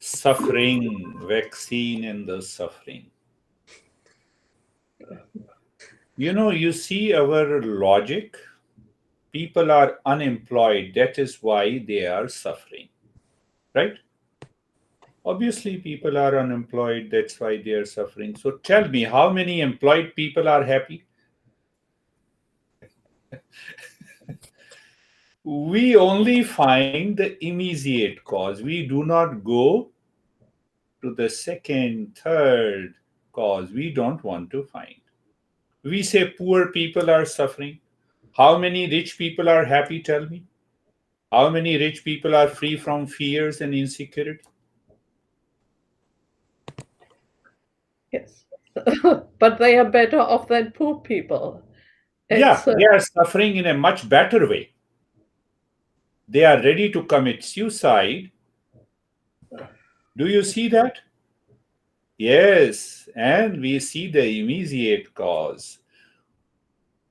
Suffering, vaccine and the suffering. You see our logic. People are unemployed. That is why they are suffering. Right? Obviously, people are unemployed. That's why they are suffering. So tell me, how many employed people are happy? We only find the immediate cause. We do not go to the second, third cause. We don't want to find. We say poor people are suffering. How many rich people are happy? Tell me. How many rich people are free from fears and insecurity? Yes. But they are better off than poor people. Yeah, they are suffering in a much better way. They are ready to commit suicide. Do you see that? Yes, and we see the immediate cause.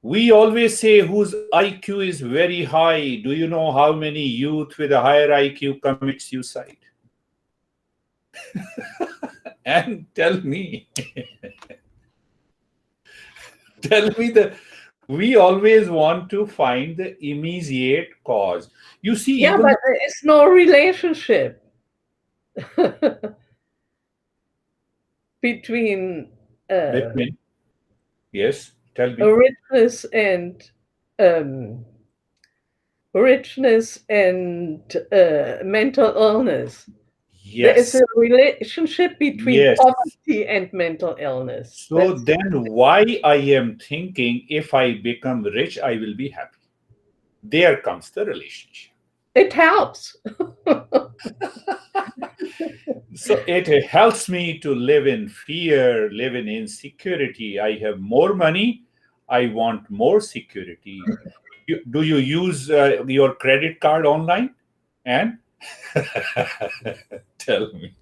We always say whose IQ is very high. Do you know how many youth with a higher IQ commit suicide? And tell me, we always want to find the immediate cause. You see, yeah, but there is no relationship between yes, tell me. richness and mental illness. There is Yes, a relationship between yes. poverty and mental illness. So then why I am thinking if I become rich, I will be happy. There comes the relationship. It helps. So it helps me to live in fear, live in insecurity. I have more money. I want more security. Do you use your credit card online? And tell me.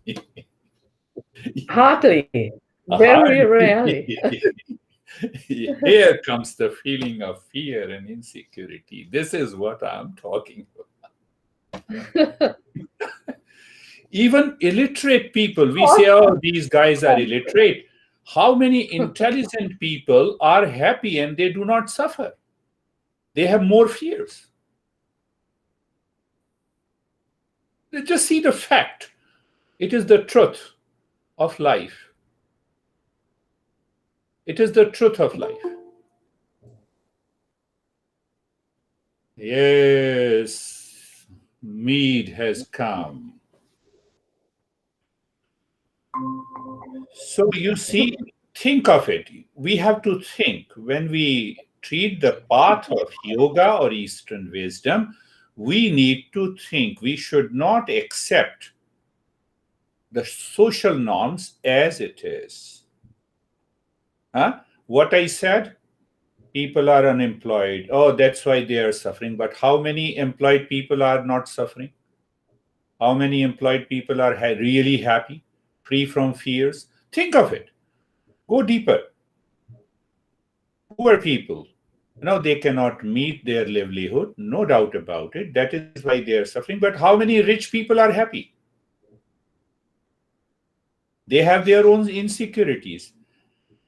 Hardly. Very rarely. Here comes the feeling of fear and insecurity. This is what I'm talking about. Even illiterate people, we say, oh, these guys are illiterate. How many intelligent people are happy and they do not suffer? They have more fears. They just see the fact. It is the truth of life. It is the truth of life. Yes, mead has come. So you see, think of it. We have to think when we treat the path of yoga or Eastern wisdom, we need to think. We should not accept the social norms as it is. What I said, people are unemployed. Oh, that's why they are suffering. But how many employed people are not suffering? How many employed people are really happy, free from fears? Think of it. Go deeper. Poor people, they cannot meet their livelihood, no doubt about it. That is why they are suffering. But how many rich people are happy? They have their own insecurities.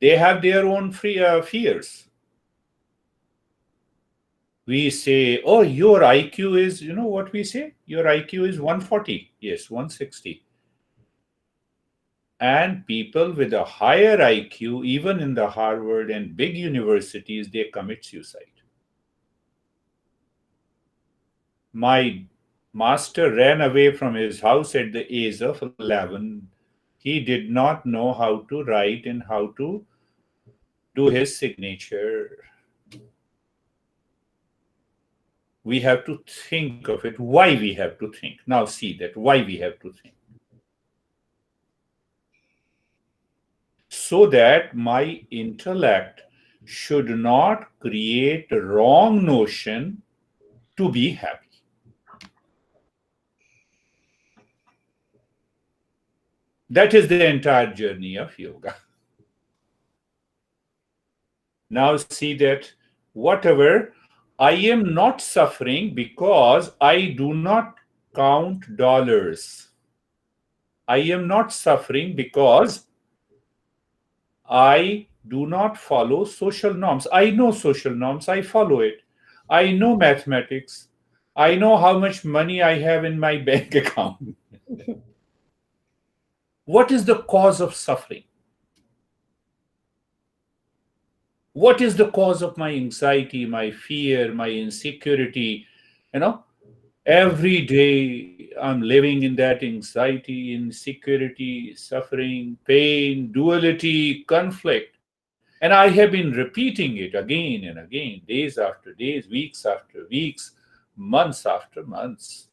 They have their own fears. We say, oh, your IQ is, what we say? Your IQ is 140. Yes, 160. And people with a higher IQ, even in the Harvard and big universities, they commit suicide. My master ran away from his house at the age of 11. He did not know how to write and how to do his signature. We have to think of it, why we have to think. Now see that, why we have to think. So that my intellect should not create a wrong notion to be happy. That is the entire journey of yoga. Now see that whatever, I am not suffering because I do not count dollars. I am not suffering because I do not follow social norms. I know social norms, I follow it. I know mathematics. I know how much money I have in my bank account. What is the cause of suffering? What is the cause of my anxiety, my fear, my insecurity? You know, every day I'm living in that anxiety, insecurity, suffering, pain, duality, conflict. And I have been repeating it again and again, days after days, weeks after weeks, months after months.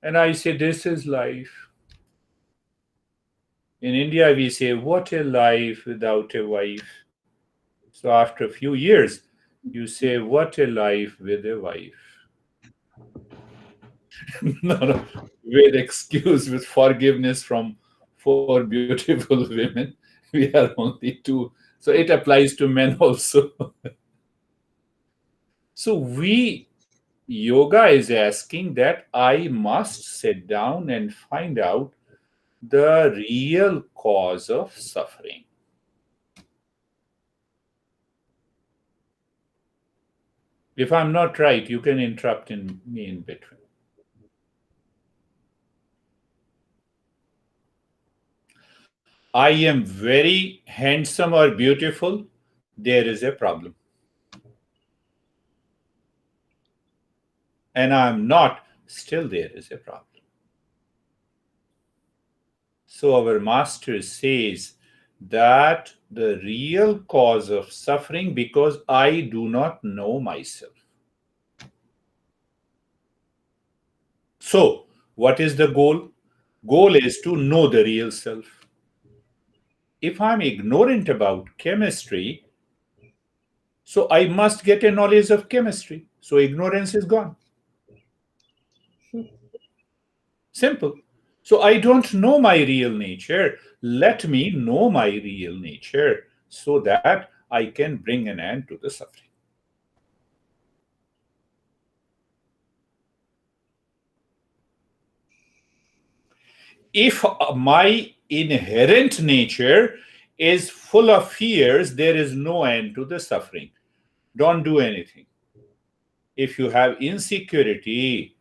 And I say, this is life. In India, we say, what a life without a wife. So after a few years, you say, what a life with a wife. No, no, with excuse, with forgiveness from four beautiful women. We are only two. So it applies to men also. So yoga is asking that I must sit down and find out the real cause of suffering. If I'm not right, you can interrupt me in between. I am very handsome or beautiful, there is a problem. And I'm not, still there is a problem. So our master says that the real cause of suffering because I do not know myself. So, what is the goal? Goal is to know the real self. If I'm ignorant about chemistry, so I must get a knowledge of chemistry. So ignorance is gone. Simple. So I don't know my real nature. Let me know my real nature so that I can bring an end to the suffering. If my inherent nature is full of fears, there is no end to the suffering. Don't do anything. If you have insecurity,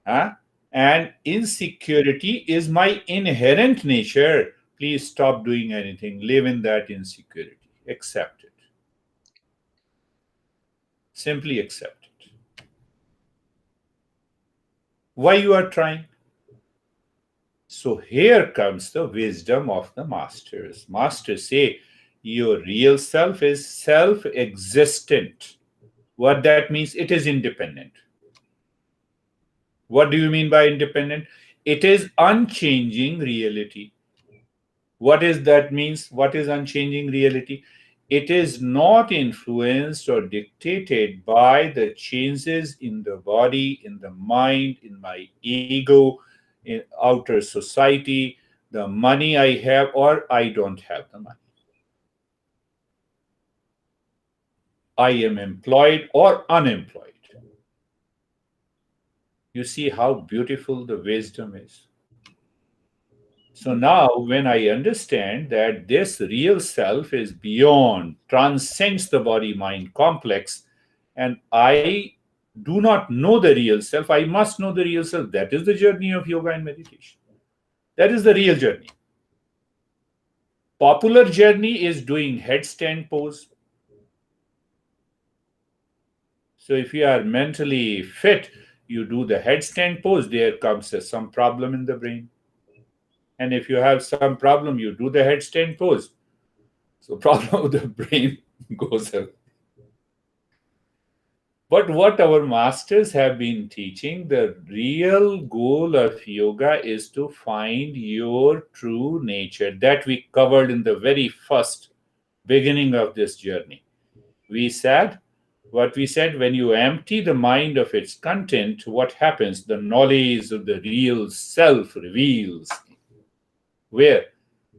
huh, and insecurity is my inherent nature, please stop doing anything. Live in that insecurity. Accept it. Simply accept it. Why you are trying? So here comes the wisdom of the masters. Masters say your real self is self existent. What that means, it is independent. What do you mean by independent? It is unchanging reality. What is that means? What is unchanging reality? It is not influenced or dictated by the changes in the body, in the mind, in my ego, in outer society, the money I have or I don't have the money. I am employed or unemployed. You see how beautiful the wisdom is. So now, when I understand that this real self is beyond, transcends the body mind complex, and I do not know the real self, I must know the real self. That is the journey of yoga and meditation. That is the real journey. Popular journey is doing headstand pose. So if you are mentally fit, you do the headstand pose, there comes some problem in the brain. And if you have some problem, you do the headstand pose. So problem of the brain goes away. But what our masters have been teaching, the real goal of yoga is to find your true nature that we covered in the very first beginning of this journey. We said what we said, when you empty the mind of its content, what happens? The knowledge of the real self reveals. Where?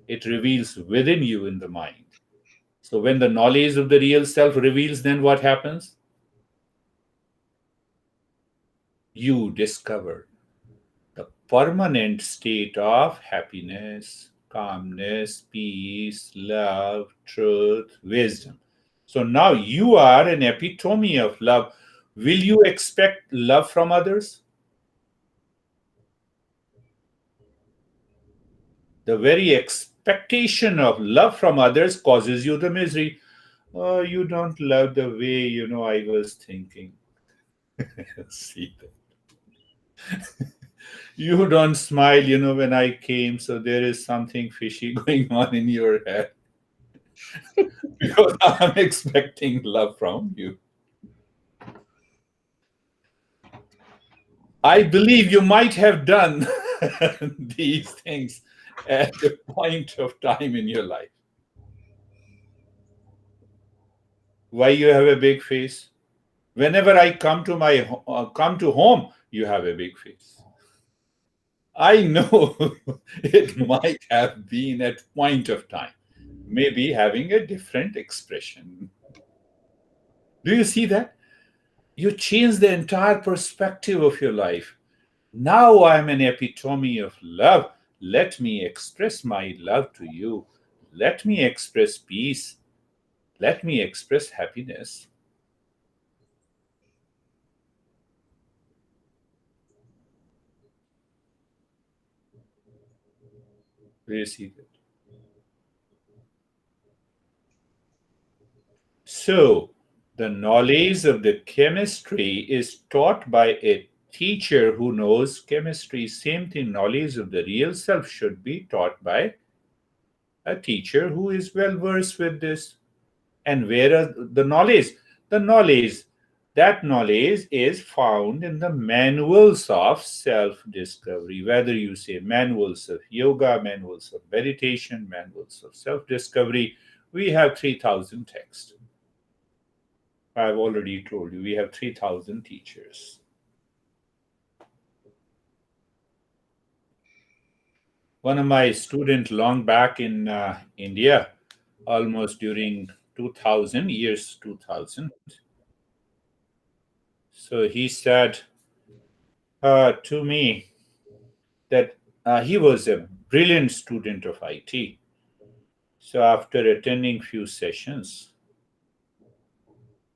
It reveals within you in the mind. So when the knowledge of the real self reveals, then what happens? You discover the permanent state of happiness, calmness, peace, love, truth, wisdom. So now you are an epitome of love. Will you expect love from others? The very expectation of love from others causes you the misery. Oh, you don't love the way, I was thinking. See that. You don't smile, when I came, so there is something fishy going on in your head because I'm expecting love from you. I believe you might have done these things at a point of time in your life. Why you have a big face? Whenever I come to home, you have a big face. I know it might have been at point of time, maybe having a different expression. Do you see that? You change the entire perspective of your life. Now I'm an epitome of love. Let me express my love to you. Let me express peace. Let me express happiness. Do you see that? So, the knowledge of the chemistry is taught by a teacher who knows chemistry. Same thing, knowledge of the real self should be taught by a teacher who is well versed with this. And where are the knowledge? The knowledge, that knowledge is found in the manuals of self discovery, whether you say manuals of yoga, manuals of meditation, manuals of self discovery. We have 3,000 texts. I've already told you, we have 3,000 teachers. One of my students long back in India, almost during 2000, years 2000, so he said to me that he was a brilliant student of IT. So after attending few sessions,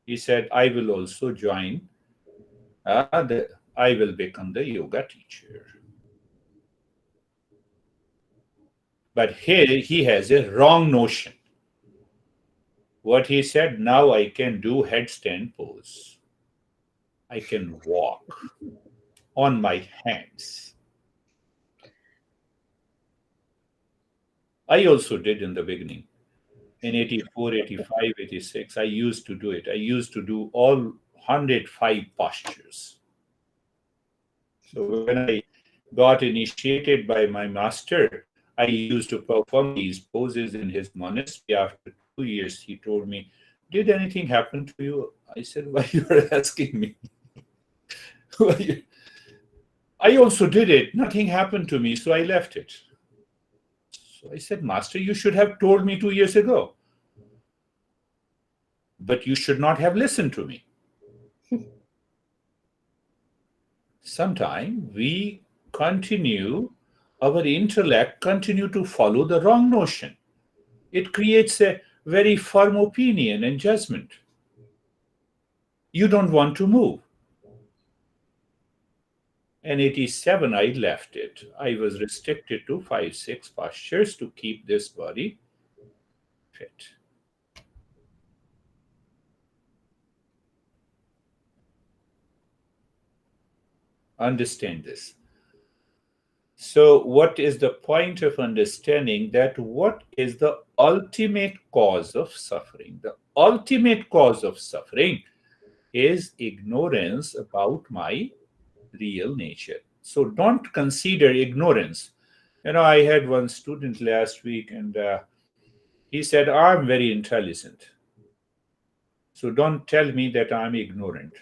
he said, I will also join, I will become the yoga teacher. But here he has a wrong notion. What he said, now I can do headstand pose. I can walk on my hands. I also did in the beginning. In 84, 85, 86, I used to do it. I used to do all 105 postures. So when I got initiated by my master, I used to perform these poses in his monastery. After 2 years, he told me, did anything happen to you? I said, why you are asking me? I also did it. Nothing happened to me, so I left it. So I said, Master, you should have told me 2 years ago. But you should not have listened to me. Sometimes we our intellect continue to follow the wrong notion. It creates a very firm opinion and judgment. You don't want to move. In 87, I left it. I was restricted to 5, 6 postures to keep this body fit. Understand this. So, what is the point of understanding that what is the ultimate cause of suffering? The ultimate cause of suffering is ignorance about my real nature. So, don't consider ignorance. I had one student last week and he said, I'm very intelligent. So, don't tell me that I'm ignorant.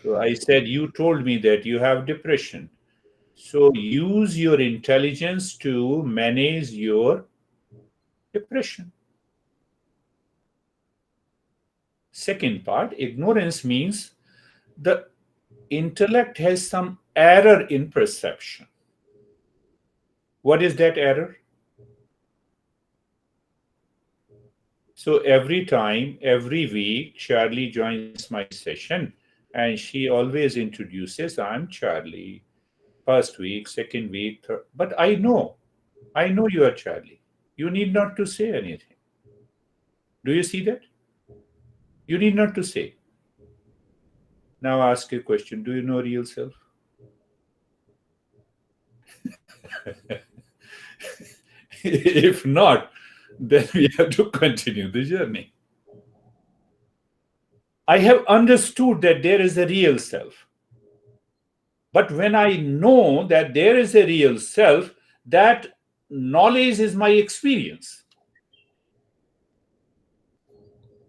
So, I said, you told me that you have depression. So use your intelligence to manage your depression. Second part, ignorance means the intellect has some error in perception. What is that error? So every time, every week, Charlie joins my session and she always introduces, I'm Charlie. First week, second week, third. But I know you are Charlie. You need not to say anything. Do you see that? You need not to say. Now ask a question. Do you know real self? If not, then we have to continue the journey. I have understood that there is a real self. But when I know that there is a real self, that knowledge is my experience.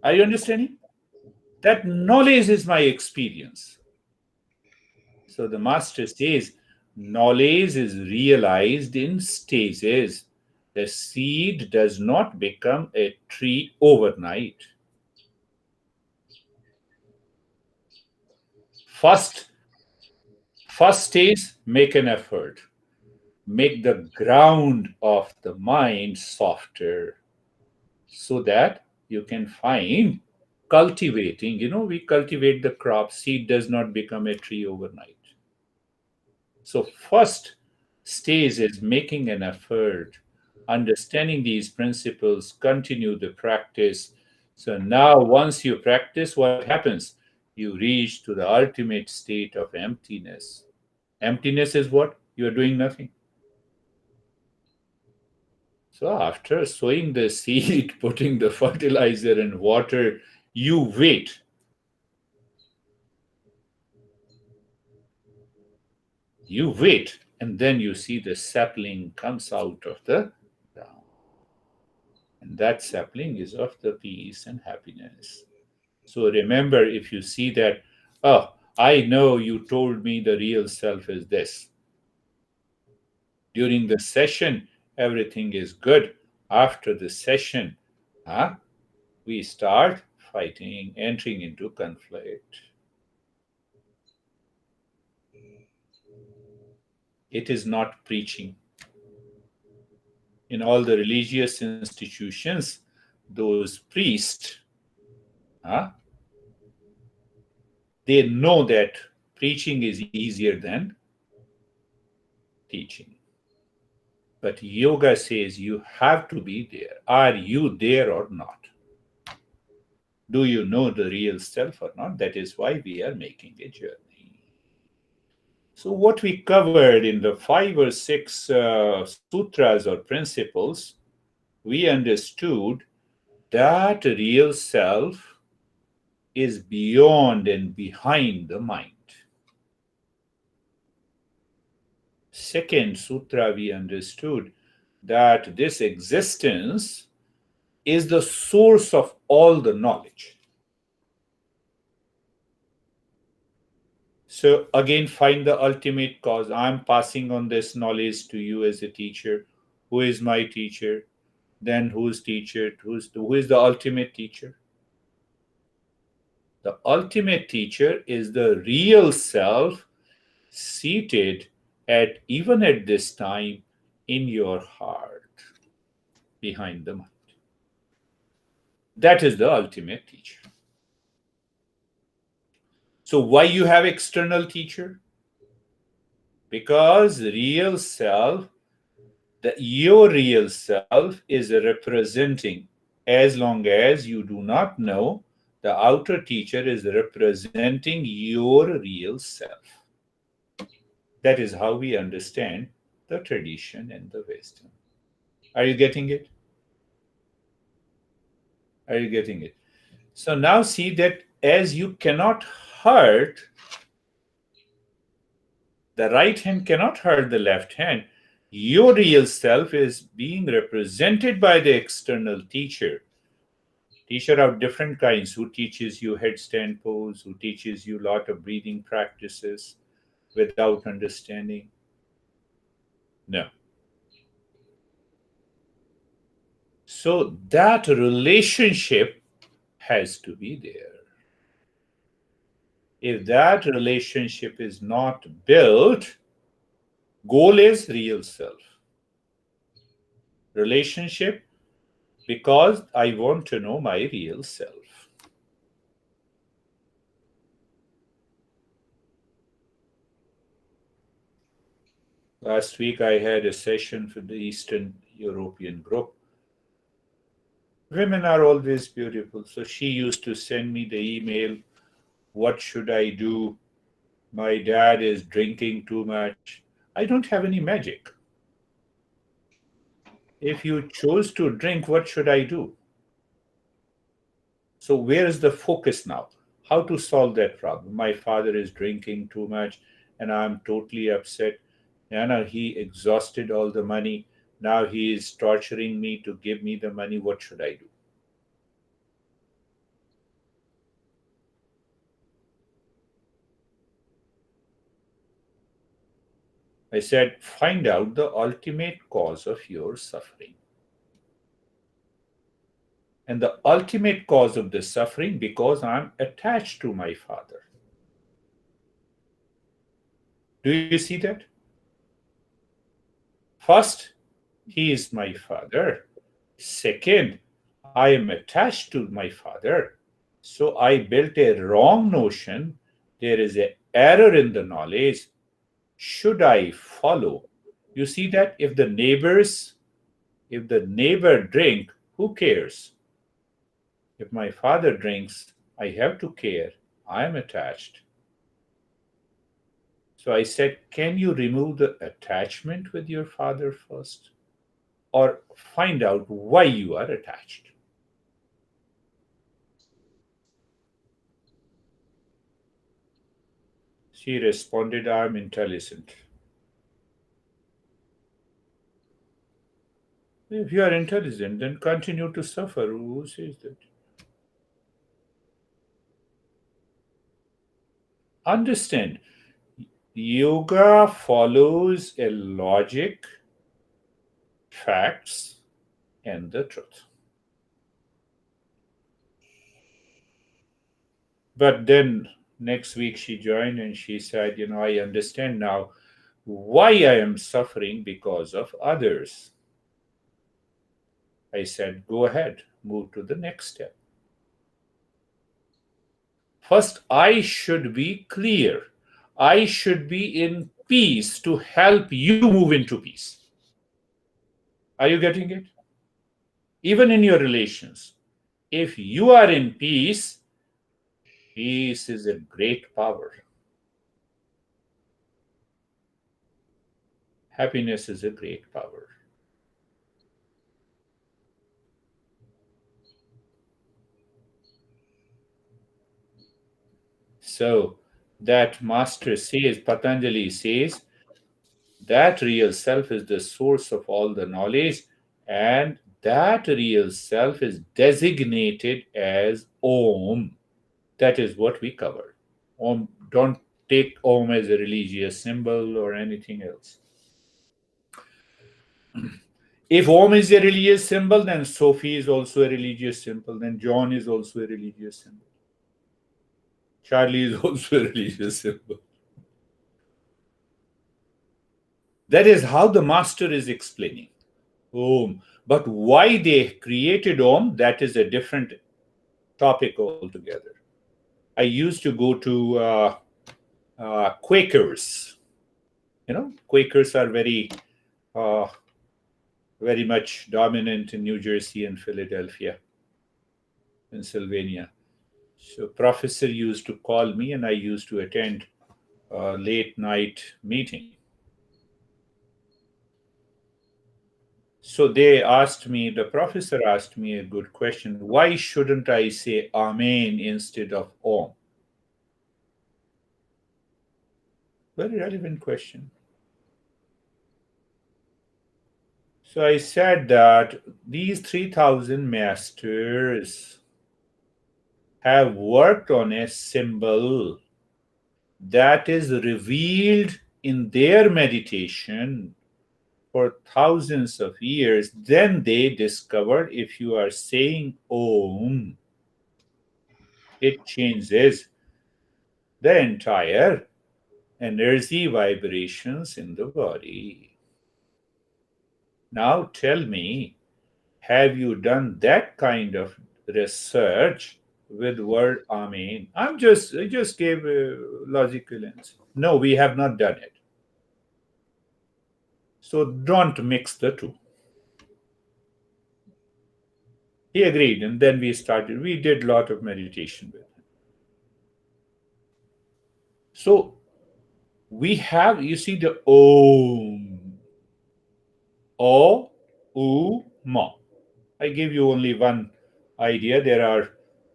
Are you understanding? That knowledge is my experience. So the master says knowledge is realized in stages. The seed does not become a tree overnight. First, first stage, make an effort. Make the ground of the mind softer so that you can find cultivating. We cultivate the crop, seed does not become a tree overnight. So first stage is making an effort, understanding these principles, continue the practice. So now once you practice, what happens? You reach to the ultimate state of emptiness. Emptiness is what? You are doing nothing. So after sowing the seed, putting the fertilizer and water, you wait. You wait, and then you see the sapling comes out of the ground. And that sapling is of the peace and happiness. So remember, if you see that, oh, I know you told me the real self is this. During the session, everything is good. After the session, huh, we start fighting, entering into conflict. It is not preaching. In all the religious institutions, those priests, huh, they know that preaching is easier than teaching. But yoga says you have to be there. Are you there or not? Do you know the real self or not? That is why we are making a journey. So, what we covered in the 5 or 6 sutras or principles, we understood that real self is beyond and behind the mind. Second sutra, we understood that this existence is the source of all the knowledge. So, again, find the ultimate cause. I'm passing on this knowledge to you as a teacher. Who is my teacher? Then whose teacher? Who is the ultimate teacher? The ultimate teacher is the real self seated at even at this time in your heart behind the mind. That is the ultimate teacher. So why you have external teacher? Because real self, your real self is representing, as long as you do not know, the outer teacher is representing your real self. That is how we understand the tradition and the wisdom. Are you getting it? Are you getting it? So now see that as you cannot hurt, the right hand cannot hurt the left hand, your real self is being represented by the external teacher. Teacher of different kinds, who teaches you headstand pose, who teaches you a lot of breathing practices without understanding. No. So that relationship has to be there. If that relationship is not built, goal is real self. Relationship because I want to know my real self. Last week I had a session for the Eastern European group. Women are always beautiful. So she used to send me the email, what should I do? My dad is drinking too much. I don't have any magic. If you chose to drink, what should I do? So, where is the focus now? How to solve that problem? My father is drinking too much and I'm totally upset. He exhausted all the money. Now he is torturing me to give me the money. What should I do? I said, find out the ultimate cause of your suffering. And the ultimate cause of this suffering because I'm attached to my father. Do you see that? First, he is my father. Second, I am attached to my father. So I built a wrong notion. There is an error in the knowledge. Should I follow? You see that if the neighbor drink, who cares? If my father drinks, I have to care. I am attached. So I said, can you remove the attachment with your father first? Or find out why you are attached? She responded, I'm intelligent. If you are intelligent, then continue to suffer. Who says that? Understand, yoga follows a logic, facts, and the truth. But then next week she joined and she said, I understand now why I am suffering because of others. I said, go ahead, move to the next step. First, I should be clear. I should be in peace to help you move into peace. Are you getting it? Even in your relations, if you are in peace, peace is a great power. Happiness is a great power. So, that master says, Patanjali says, that real self is the source of all the knowledge, and that real self is designated as Om. That is what we covered. Om, don't take Om as a religious symbol or anything else. If Om is a religious symbol, then Sophie is also a religious symbol, then John is also a religious symbol. Charlie is also a religious symbol. That is how the master is explaining Om. But why they created Om, that is a different topic altogether. I used to go to Quakers. Quakers are uh, very much dominant in New Jersey and Philadelphia, Pennsylvania. So professor used to call me and I used to attend a late night meeting. So the professor asked me a good question. Why shouldn't I say Amen instead of Om? Very relevant question. So I said that these 3,000 masters have worked on a symbol that is revealed in their meditation for thousands of years. Then they discovered if you are saying Om, it changes. the entire energy vibrations in the body. Now tell me, have you done that kind of research with word Amen? I just gave a logical answer. No, we have not done it. So don't mix the two. He agreed, and then we started. We did a lot of meditation with him. So we have, you see, the Om, O, U, Ma. I give you only one idea. There are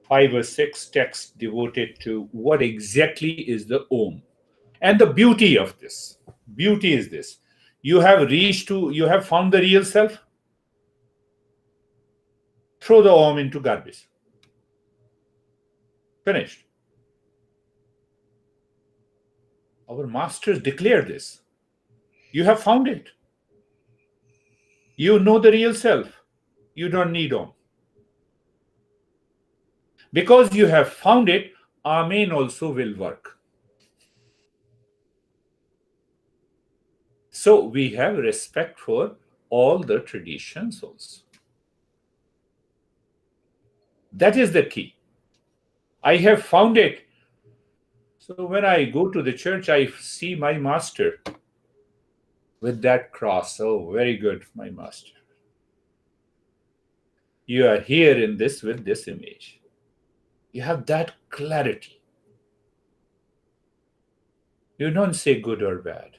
5 or 6 texts devoted to what exactly is the Om. And the beauty is this. You have found the real self, throw the Om into garbage. Finished. Our masters declare this. You have found it. You know the real self. You don't need Om. Because you have found it, Amen also will work. So we have respect for all the traditions also. That is the key. I have found it. So when I go to the church, I see my master with that cross. Oh, very good, my master. You are here in this with this image. You have that clarity. You don't say good or bad.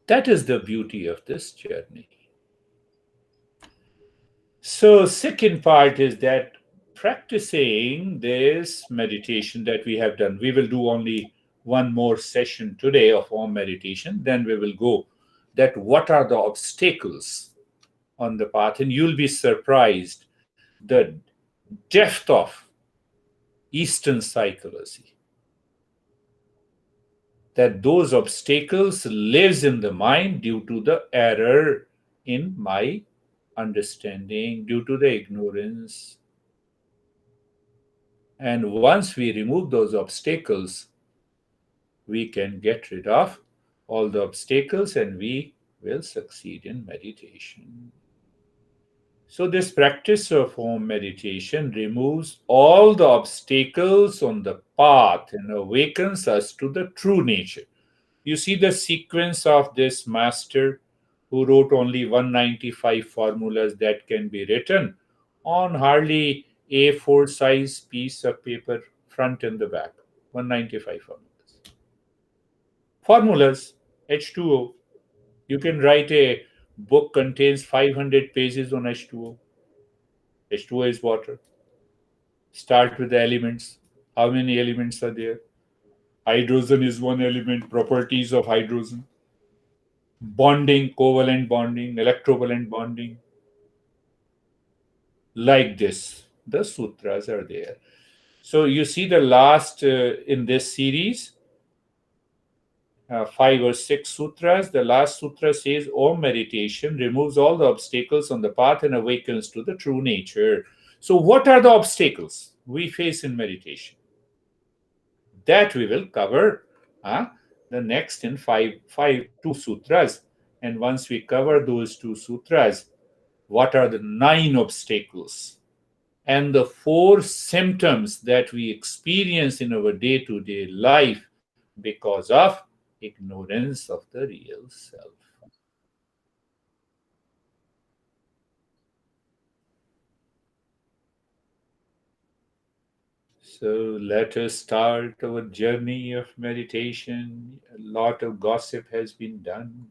That is the beauty of this journey. So, second part is that practicing this meditation that we have done, we will do only one more session today of Om meditation. Then we will go that what are the obstacles on the path, and you'll be surprised the depth of Eastern psychology. That those obstacles lives in the mind due to the error in my understanding, due to the ignorance. And once we remove those obstacles, we can get rid of all the obstacles and we will succeed in meditation. So, this practice of home meditation removes all the obstacles on the path and awakens us to the true nature. You see the sequence of this master who wrote only 195 formulas that can be written on hardly A4 size piece of paper, front and the back. 195 formulas. Formulas, H2O. You can write a book contains 500 pages on H2O. H2O is water. Start with the elements. How many elements are there? Hydrogen is one element, properties of hydrogen. Bonding, covalent bonding, electrovalent bonding. Like this. The sutras are there. So you see the last in this series, 5 or 6 sutras. The last sutra says Om meditation removes all the obstacles on the path and awakens to the true nature. So, what are the obstacles we face in meditation? That we will cover the next in two sutras. And once we cover those 2 sutras, what are the 9 obstacles and the 4 symptoms that we experience in our day-to-day life because of ignorance of the real self. So let us start our journey of meditation. A lot of gossip has been done.